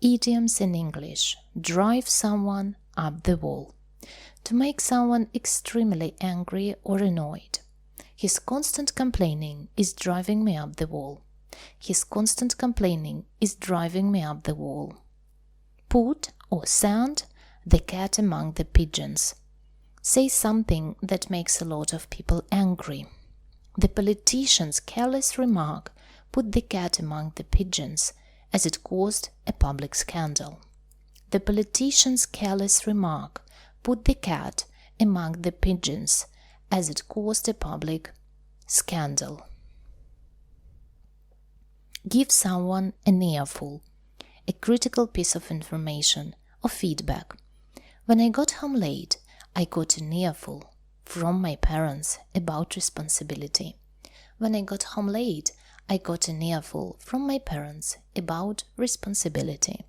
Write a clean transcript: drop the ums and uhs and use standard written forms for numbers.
Idioms in English. Drive someone up the wall. To make someone extremely angry or annoyed. His constant complaining is driving me up the wall. His constant complaining is driving me up the wall. Put or send the cat among the pigeons. Say something that makes a lot of people angry. The politician's careless remark put the cat among the pigeons, as it caused a public scandal. The politician's careless remark put the cat among the pigeons, as it caused a public scandal. Give someone an earful, a critical piece of information or feedback. When I got home late, I got an earful from my parents about responsibility. When I got home late, I got an earful from my parents about responsibility.